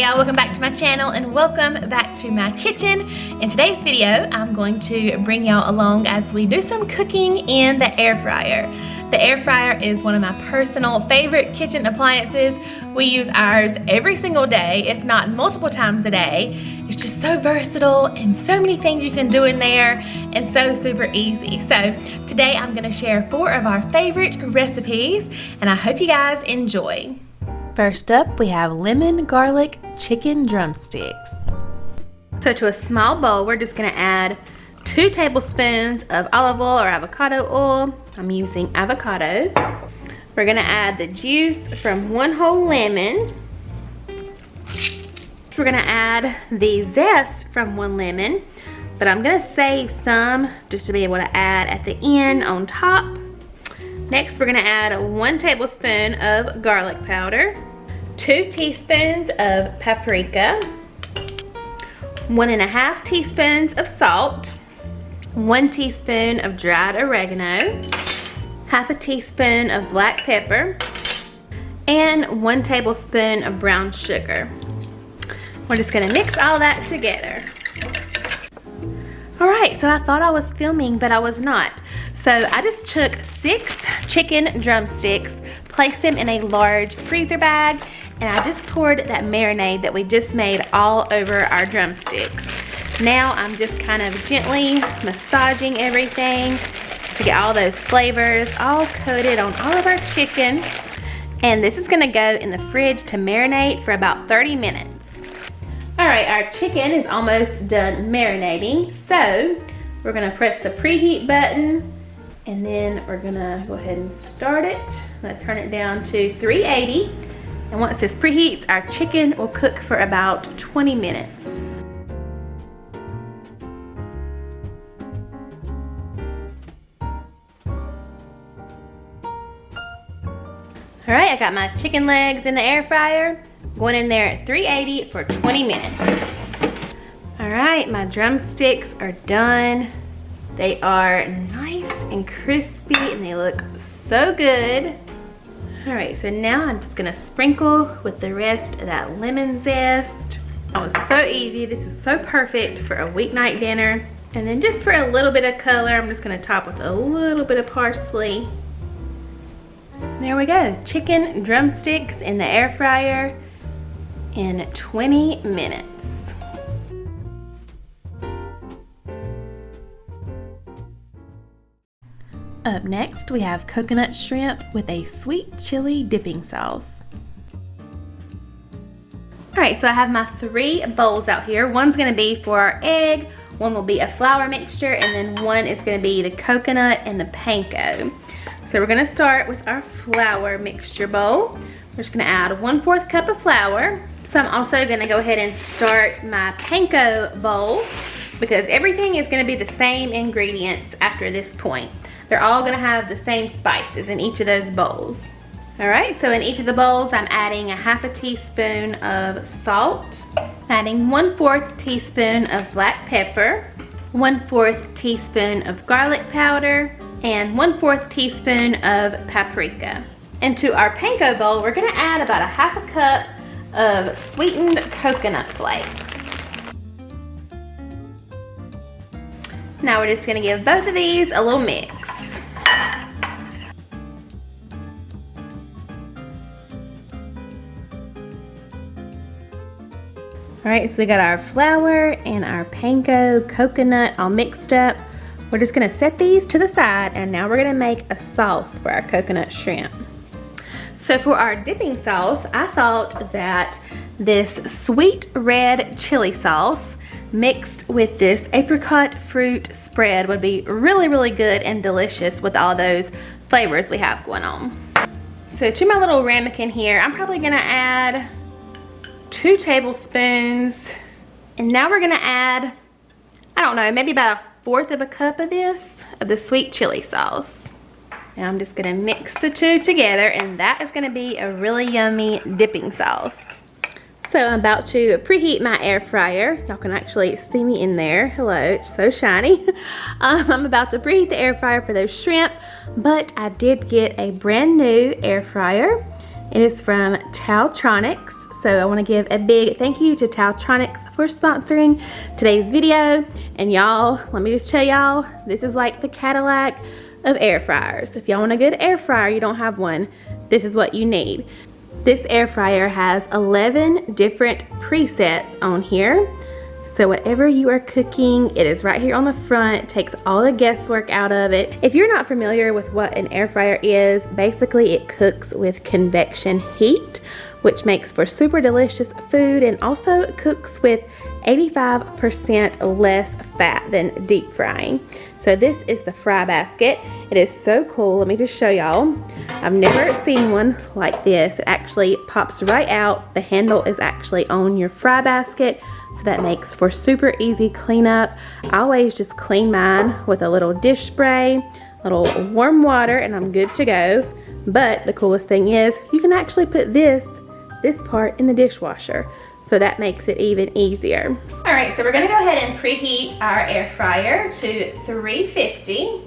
y'all, welcome back to my channel and welcome back to my kitchen. In today's video, I'm going to bring y'all along as we do some cooking in the air fryer. The air fryer is one of my personal favorite kitchen appliances. We use ours every single day, if not multiple times a day. It's just so versatile and so many things you can do in there and so super easy. So today I'm gonna share 4 of our favorite recipes and I hope you guys enjoy. First up, we have lemon garlic chicken drumsticks. So to a small bowl, we're just gonna add 2 tablespoons of olive oil or avocado oil. I'm using avocado. We're gonna add the juice from 1 whole lemon. We're gonna add the zest from 1 lemon, but I'm gonna save some just to be able to add at the end on top. Next, we're gonna add 1 tablespoon of garlic powder, 2 teaspoons of paprika, 1½ teaspoons of salt, 1 teaspoon of dried oregano, ½ teaspoon of black pepper, and 1 tablespoon of brown sugar. We're just gonna mix all that together. All right, so I thought I was filming, but I was not. So I just took 6 chicken drumsticks, placed them in a large freezer bag, and I just poured that marinade that we just made all over our drumsticks. Now I'm just kind of gently massaging everything to get all those flavors all coated on all of our chicken. And this is gonna go in the fridge to marinate for about 30 minutes. All right, our chicken is almost done marinating. So we're gonna press the preheat button and then we're gonna go ahead and start it. I'm gonna turn it down to 380. And once this preheats, our chicken will cook for about 20 minutes. All right, I got my chicken legs in the air fryer, going in there at 380 for 20 minutes. All right, my drumsticks are done. They are nice and crispy and they look so good. All right, so now I'm just gonna sprinkle with the rest of that lemon zest. That was so easy. This is so perfect for a weeknight dinner. And then just for a little bit of color, I'm just gonna top with a little bit of parsley. There we go, chicken drumsticks in the air fryer in 20 minutes. Up next, we have coconut shrimp with a sweet chili dipping sauce. All right, so I have my 3 bowls out here. One's gonna be for our egg, one will be a flour mixture, and then one is gonna be the coconut and the panko. So we're gonna start with our flour mixture bowl. We're just gonna add 1/4 cup of flour. So I'm also gonna go ahead and start my panko bowl because everything is gonna be the same ingredients after this point. They're all gonna have the same spices in each of those bowls. All right, so in each of the bowls, I'm adding ½ teaspoon of salt, adding 1/4 teaspoon of black pepper, 1/4 teaspoon of garlic powder, and 1/4 teaspoon of paprika. And to our panko bowl, we're gonna add about ½ cup of sweetened coconut flakes. Now we're just gonna give both of these a little mix. All right, so we got our flour and our panko coconut all mixed up. We're just gonna set these to the side and now we're gonna make a sauce for our coconut shrimp. So for our dipping sauce, I thought that this sweet red chili sauce mixed with this apricot fruit spread would be really, really good and delicious with all those flavors we have going on. So to my little ramekin here, I'm probably gonna add 2 tablespoons. And now we're gonna add, I don't know, maybe about 1/4 of a cup of this, of the sweet chili sauce. Now I'm just gonna mix the 2 together and that is gonna be a really yummy dipping sauce. So I'm about to preheat my air fryer. Y'all can actually see me in there. Hello, it's so shiny. I'm about to preheat the air fryer for those shrimp, but I did get a brand new air fryer. It is from Taltronics. so I want to give a big thank you to Taltronics for sponsoring today's video. And y'all, let me just tell y'all, this is like the Cadillac of air fryers. If y'all want a good air fryer, you don't have one, this is what you need. This air fryer has 11 different presets on here. So whatever you are cooking, it is right here on the front. It takes all the guesswork out of it. If you're not familiar with what an air fryer is, basically it cooks with convection heat, which makes for super delicious food, and also cooks with 85% less fat than deep frying. So this is the fry basket. It is so cool. Let me just show y'all. I've never seen one like this. It actually pops right out. The handle is actually on your fry basket, so that makes for super easy cleanup. I always just clean mine with a little dish spray, a little warm water, and I'm good to go. But the coolest thing is you can actually put this part in the dishwasher, so that makes it even easier. All right, so we're gonna go ahead and preheat our air fryer to 350.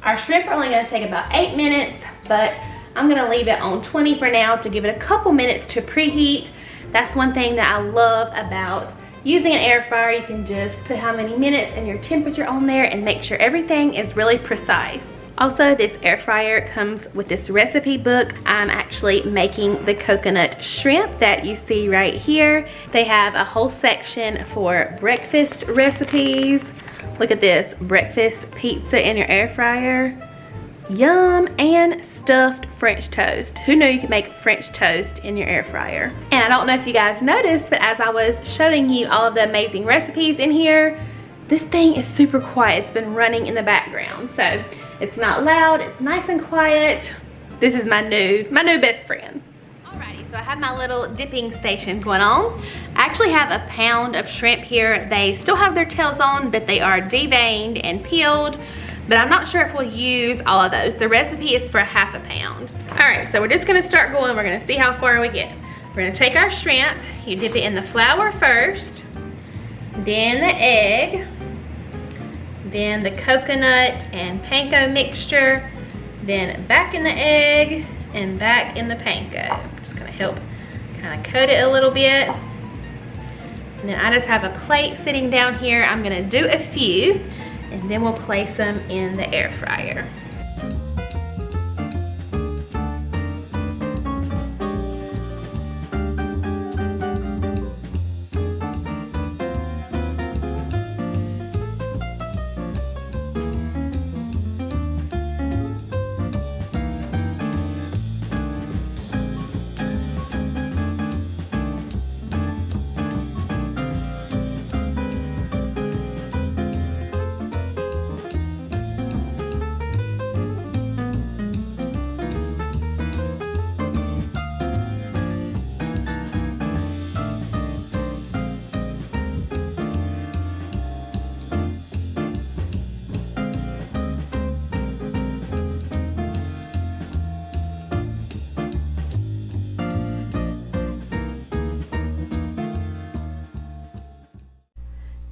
Our shrimp are only gonna take about 8 minutes, but I'm gonna leave it on 20 for now to give it a couple minutes to preheat. That's one thing that I love about using an air fryer. You can just put how many minutes and your temperature on there and make sure everything is really precise. Also, this air fryer comes with this recipe book. I'm actually making the coconut shrimp that you see right here. They have a whole section for breakfast recipes. Look at this, breakfast pizza in your air fryer. Yum, and stuffed French toast. Who knew you could make French toast in your air fryer? And I don't know if you guys noticed, but as I was showing you all of the amazing recipes in here, this thing is super quiet. It's been running in the background. So it's not loud, it's nice and quiet. This is my new best friend. Alrighty, so I have my little dipping station going on. I actually have a pound of shrimp here. They still have their tails on, but they are deveined and peeled. But I'm not sure if we'll use all of those. The recipe is for ½ a pound. All right, so we're just gonna start going. We're gonna see how far we get. We're gonna take our shrimp. You dip it in the flour first, then the egg, then the coconut and panko mixture, then back in the egg, and back in the panko. I'm just gonna help kind of coat it a little bit. And then I just have a plate sitting down here. I'm gonna do a few, and then we'll place them in the air fryer.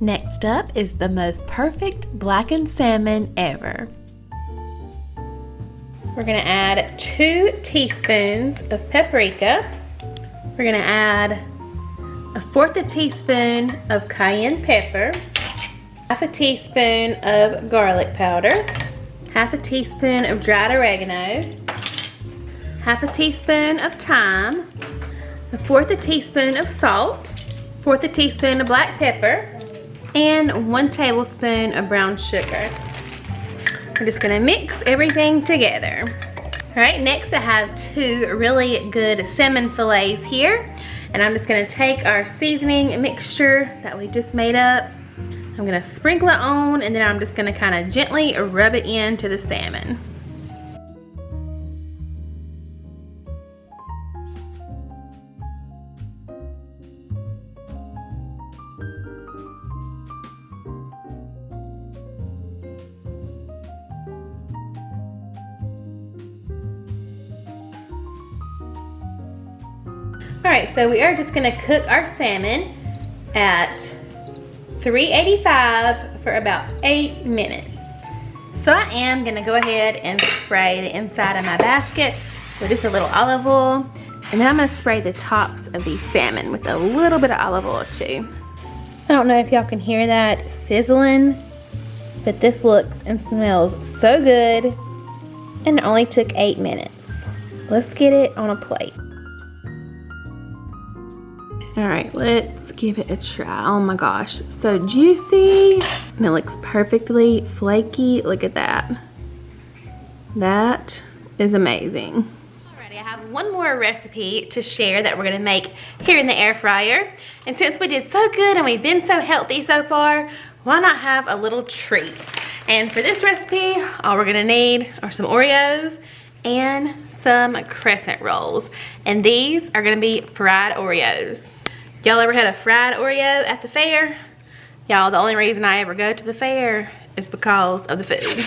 Next up is the most perfect blackened salmon ever. We're gonna add 2 teaspoons of paprika. We're gonna add 1/4 teaspoon of cayenne pepper, 1/2 teaspoon of garlic powder, 1/2 teaspoon of dried oregano, 1/2 teaspoon of thyme, 1/4 teaspoon of salt, 1/4 teaspoon of black pepper, and 1 tablespoon of brown sugar. We're just gonna mix everything together. All right, next I have 2 really good salmon fillets here, and I'm just gonna take our seasoning mixture that we just made up. I'm gonna sprinkle it on, and then I'm just gonna kind of gently rub it into the salmon. All right, so we are just gonna cook our salmon at 385 for about 8 minutes. So I am gonna go ahead and spray the inside of my basket with just a little olive oil. And then I'm gonna spray the tops of these salmon with a little bit of olive oil too. I don't know if y'all can hear that sizzling, but this looks and smells so good, and it only took 8 minutes. Let's get it on a plate. All right, let's give it a try. Oh my gosh, so juicy, and it looks perfectly flaky. Look at that. That is amazing. Alrighty, I have one more recipe to share that we're gonna make here in the air fryer. And since we did so good and we've been so healthy so far, why not have a little treat? And for this recipe, all we're gonna need are some Oreos and some crescent rolls. And these are gonna be fried Oreos. Y'all ever had a fried Oreo at the fair? Y'all, the only reason I ever go to the fair is because of the food.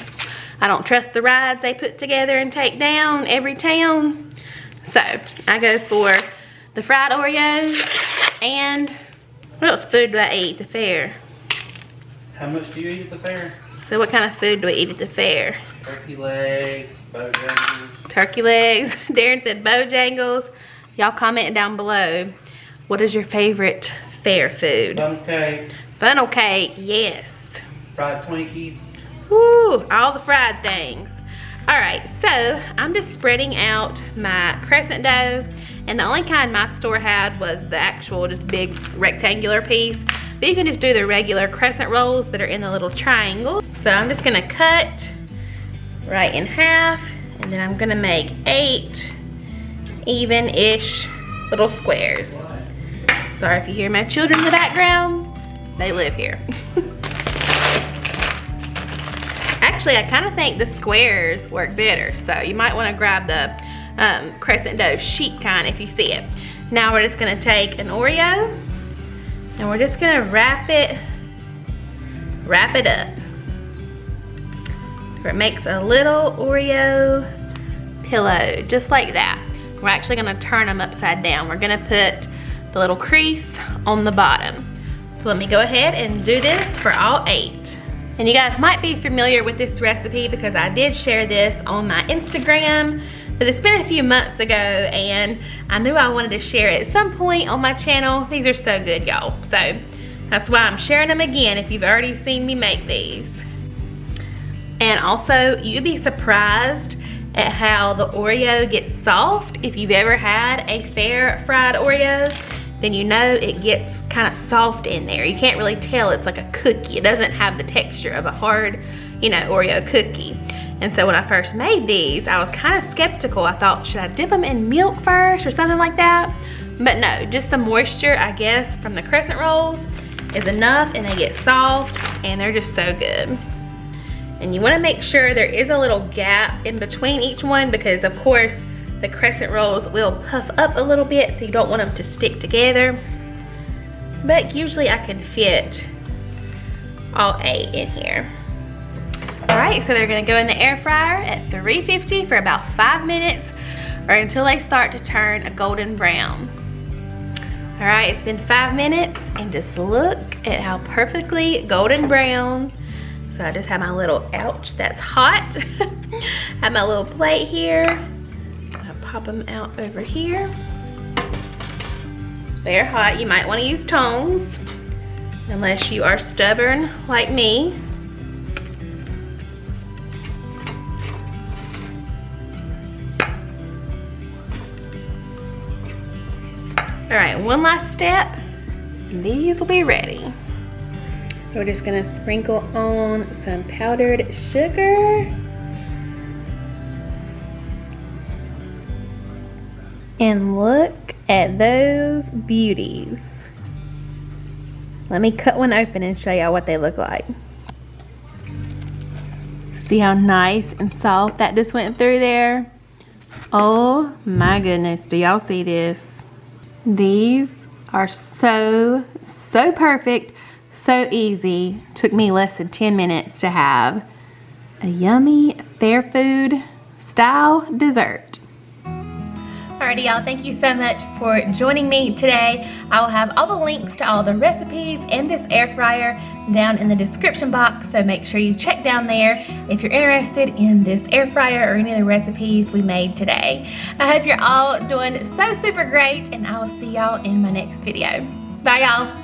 I don't trust the rides they put together and take down every town. So I go for the fried Oreos. And what else food do I eat at the fair? How much do you eat at the fair? So what kind of food do we eat at the fair? Turkey legs, Bojangles. Turkey legs. Darren said Bojangles. Y'all comment down below. What is your favorite fair food? Funnel cake. Funnel cake, yes. Fried Twinkies. Woo, all the fried things. All right, so I'm just spreading out my crescent dough, and the only kind my store had was the actual just big rectangular piece. But you can just do the regular crescent rolls that are in the little triangles. So I'm just gonna cut right in half, and then I'm gonna make 8 even-ish little squares. Sorry if you hear my children in the background, they live here. Actually, I kind of think the squares work better, so you might want to grab the crescent dough sheet kind if you see it. Now we're just going to take an Oreo, and we're just going to wrap it up. So it makes a little Oreo pillow, just like that. We're actually going to turn them upside down. We're going to put the little crease on the bottom. So let me go ahead and do this for all 8. And you guys might be familiar with this recipe because I did share this on my Instagram, but it's been a few months ago and I knew I wanted to share it at some point on my channel. These are so good, y'all. So that's why I'm sharing them again if you've already seen me make these. And also, you'd be surprised at how the Oreo gets soft. If you've ever had a fair fried Oreo, then you know it gets kind of soft in there. You can't really tell it's like a cookie. It doesn't have the texture of a hard, you know, Oreo cookie. And so when I first made these, I was kind of skeptical. I thought, should I dip them in milk first or something like that? But no, just the moisture, I guess, from the crescent rolls is enough, and they get soft, and they're just so good. And you want to make sure there is a little gap in between each one because, of course, the crescent rolls will puff up a little bit, so you don't want them to stick together. But usually I can fit all 8 in here. All right, so they're gonna go in the air fryer at 350 for about 5 minutes or until they start to turn a golden brown. All right, it's been 5 minutes, and just look at how perfectly golden brown. So I just have my little, ouch, that's hot. Have my little plate here. Pop them out over here. They're hot. You might want to use tongs unless you are stubborn like me. All right, one last step, and these will be ready. We're just gonna sprinkle on some powdered sugar. And look at those beauties. Let me cut one open and show y'all what they look like. See how nice and soft that just went through there? Oh my goodness, do y'all see this? These are so perfect, so easy. Took me less than 10 minutes to have a yummy fair food style dessert. Alrighty y'all, thank you so much for joining me today. I will have all the links to all the recipes and this air fryer down in the description box, so make sure you check down there if you're interested in this air fryer or any of the recipes we made today. I hope you're all doing so super great, and I will see y'all in my next video. Bye y'all.